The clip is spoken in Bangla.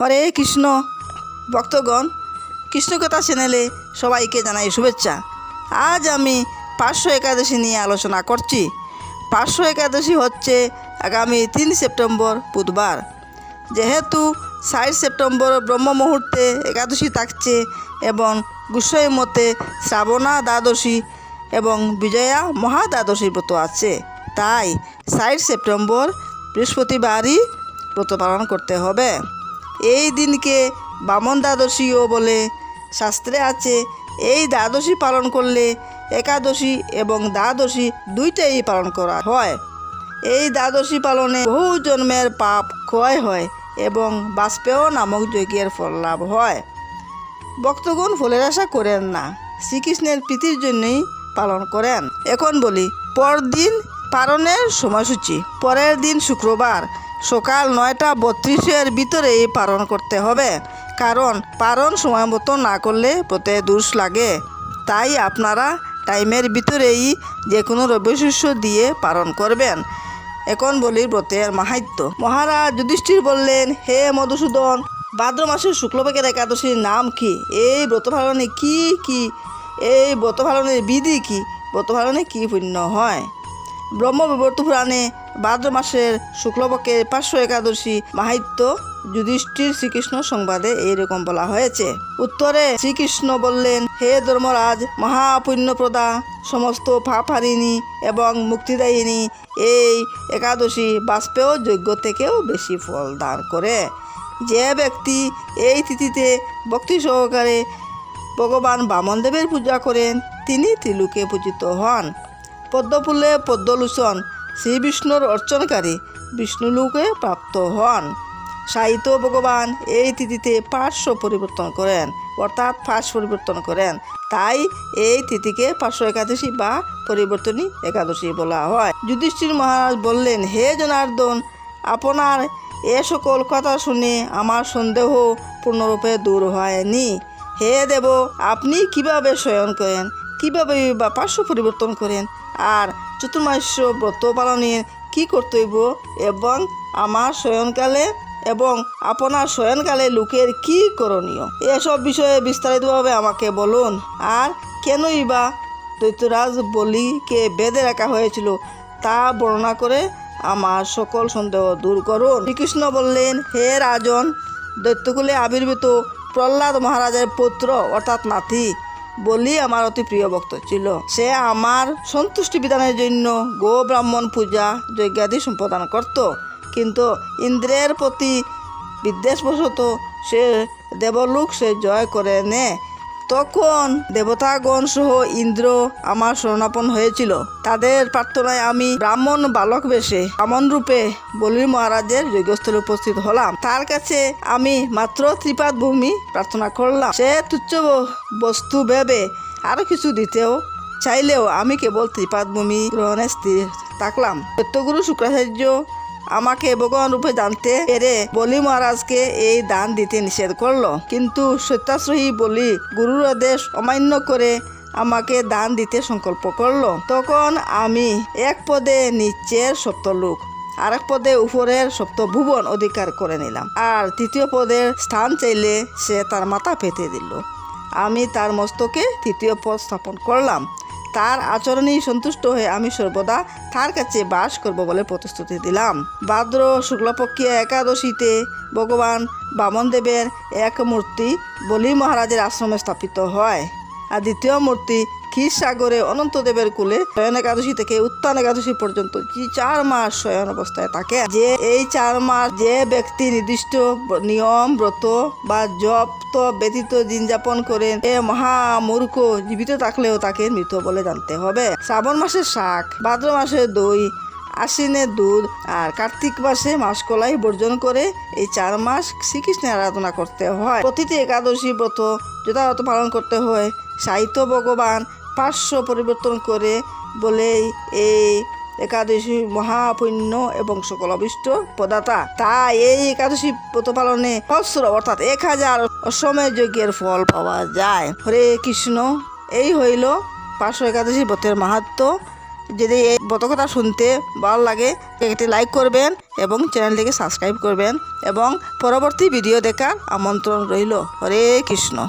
হরে কৃষ্ণ ভক্তগণ, কৃষ্ণকথা চ্যানেলে সবাইকে জানাই শুভেচ্ছা। আজ আমি পার্শ্ব একাদশী নিয়ে আলোচনা করছি। পার্শ্ব একাদশী হচ্ছে আগামী 3 সেপ্টেম্বর বুধবার। যেহেতু 4 সেপ্টেম্বর ব্রহ্ম মুহূর্তে একাদশী থাকছে এবং গোস্বামী মতে শ্রাবণা দ্বাদশী এবং বিজয়া মহাদ্বাদশী ব্রত আছে, তাই 4 সেপ্টেম্বর বৃহস্পতিবারই ব্রত পালন করতে হবে। এই দিনকে বামন দ্বাদশীও বলে। শাস্ত্রে আছে এই দ্বাদশী পালন করলে একাদশী এবং দ্বাদশী দুইটাই পালন করা হয়। এই দ্বাদশী পালনে বহু জন্মের পাপ ক্ষয় হয় এবং বাষ্পেয় নামক যজ্ঞের ফল লাভ হয়। ভক্তগণ ফলের আশা করেন না, শ্রীকৃষ্ণের প্রীতির জন্যই পালন করেন। এখন বলি পরদিন পালনের সময়সূচি। পরের দিন শুক্রবার সকাল 9:32 ভিতরেই পালন করতে হবে, কারণ পালন সময় মতো না করলে ব্রতে দোষ লাগে। তাই আপনারা টাইমের ভিতরেই যে কোনো রবিশস্য দিয়ে পালন করবেন। এখন বলি ব্রতের মাহাত্ম্য। মহারাজ যুধিষ্ঠির বললেন, হে মধুসূদন, ভাদ্র মাসের শুক্লপক্ষের একাদশীর নাম কি? এই ব্রত পালনে কি কি এই ব্রত পালনের বিধি কি? ব্রত পালনে কি পুণ্য হয়? ব্রহ্মবিবর্ত পুরাণে ভাদ্র মাসের শুক্লপক্ষের পার্শ্ব একাদশী মাহাত্ম্য যুধিষ্ঠির শ্রীকৃষ্ণ সংবাদে এইরকম বলা হয়েছে। উত্তরে শ্রীকৃষ্ণ বললেন, হে ধর্মরাজ, মহাপুণ্যপ্রদা, সমস্ত পাপহারিণী এবং মুক্তিদায়িনী এই একাদশী বাষ্পেয় যজ্ঞ থেকেও বেশি ফল দান করে। যে ব্যক্তি এই তিথিতে ভক্তি সহকারে ভগবান বামনদেবের পূজা করেন, তিনি ত্রিলোকে পূজিত হন। পদ্মফুলে পদ্মলোচন শ্রী বিষ্ণুর অর্চনকারী বিষ্ণুলোকে প্রাপ্ত হন। সাহিত্য ভগবান এই তিথিতে পার্শ্ব পরিবর্তন করেন, অর্থাৎ ফাঁস পরিবর্তন করেন। তাই এই তিথিকে পার্শ্ব একাদশী বা পরিবর্তনী একাদশী বলা হয়। যুধিষ্ঠির মহারাজ বললেন, হে জনার্দন, আপনার এ সকল কথা শুনে আমার সন্দেহ পূর্ণরূপে দূর হয়নি। হে দেব, আপনি কিভাবে শয়ন করেন, কিভাবে বা পার্শ্ব পরিবর্তন করেন, আর চতুর্মাস্য ব্রত পালনের কি কর্তব্য, এবং আমার শয়নকালে এবং আপনার শয়নকালে লোকের কি করণীয়, এসব বিষয়ে বিস্তারিতভাবে আমাকে বলুন। আর কেনই বা দৈত্যরাজ বলিকে বেঁধে রাখা হয়েছিল তা বর্ণনা করে আমার সকল সন্দেহ দূর করুন। শ্রীকৃষ্ণ বললেন, হে রাজন, দৈত্যকুলে আবির্ভূত প্রহ্লাদ মহারাজের পুত্র অর্থাৎ নাতি বলি আমার অতি প্রিয় ভক্ত ছিল। সে আমার সন্তুষ্টি বিধানের জন্য গো ব্রাহ্মণ পূজা যজ্ঞাদি সম্পাদন করত, কিন্তু ইন্দ্রের প্রতি বিদ্বেষবশত সে দেবলোক সে জয় করে নে। তখন দেবতাগণ সহ ইন্দ্র আমার শরণাপন্ন হয়েছিল। তাদের প্রার্থনায় আমি ব্রাহ্মণ বালক বেশে ব্রাহ্মণ রূপে বলি মহারাজের যজ্ঞস্থলে উপস্থিত হলাম। তার কাছে আমি মাত্র ত্রিপাদ ভূমি প্রার্থনা করলাম। সে তুচ্ছ বস্তু ভেবে আরো কিছু দিতেও চাইলেও আমি কেবল ত্রিপাদ ভূমি গ্রহণে স্থির থাকলাম। সত্যগুরু শুক্রাচার্য আমাকে ভগবান রূপে জানতে পেরে বলি মহারাজকে এই দান দিতে নিষেধ করলো, কিন্তু সত্যাশ্রয়ী বলি গুরুর আদেশ অমান্য করে আমাকে দান দিতে সংকল্প করলো। তখন আমি এক পদে নিচের সপ্তলোক, আর এক পদে উপরের সপ্তভুবন অধিকার করে নিলাম, আর তৃতীয় পদের স্থান চাইলে সে তার মাথা পেতে দিল। আমি তার মস্তকে তৃতীয় পদ স্থাপন করলাম। তার আচরণেই সন্তুষ্ট হয়ে আমি সর্বদা তার কাছে বাস করব বলে প্রতিশ্রুতি দিলাম। ভাদ্র শুক্লপক্ষীয় একাদশীতে ভগবান বামনদেবের এক মূর্তি বলি মহারাজের আশ্রমে স্থাপিত হয়, আর দ্বিতীয় মূর্তি ক্ষীরসাগরে অনন্তদেবের কুলে শয়ন একাদশী থেকে উত্থান একাদশী পর্যন্ত 4 মাস শয়ন অবস্থায় থাকে। যে এই 4 মাস যে ব্যক্তি নির্দিষ্ট নিয়ম ব্রত বা জপ ব্যতীত দিন যাপন করেন, এ মহামূর্খ জীবিত থাকলেও তাকে মৃত বলে জানতে হবে। শ্রাবণ মাসের শাক, ভাদ্র মাসের দই, আশ্বিনের দুধ আর কার্তিক মাসে মাসকলাই বর্জন করে এই 4 মাস শ্রীকৃষ্ণের আরাধনা করতে হয়। প্রতিটি একাদশী ব্রত যথাযথ পালন করতে হয়। সাহিত্য ভগবান পার্শ্ব পরিবর্তন করে বলেই এই একাদশী মহাপুণ্য এবং সকল অভিষ্ট প্রদাতা। তাই এই একাদশী ব্রত পালনে সহস্র অর্থাৎ 1000 অশ্বমেধ যজ্ঞের ফল পাওয়া যায়। হরে কৃষ্ণ। এই হইল পার্শ্ব একাদশী ব্রতের মাহাত্ম্য যদি এই ব্রতকথা শুনতে ভালো লাগে একটি লাইক করবেন এবং চ্যানেলটিকে সাবস্ক্রাইব করবেন এবং পরবর্তী ভিডিও দেখার আমন্ত্রণ রইল। হরে কৃষ্ণ।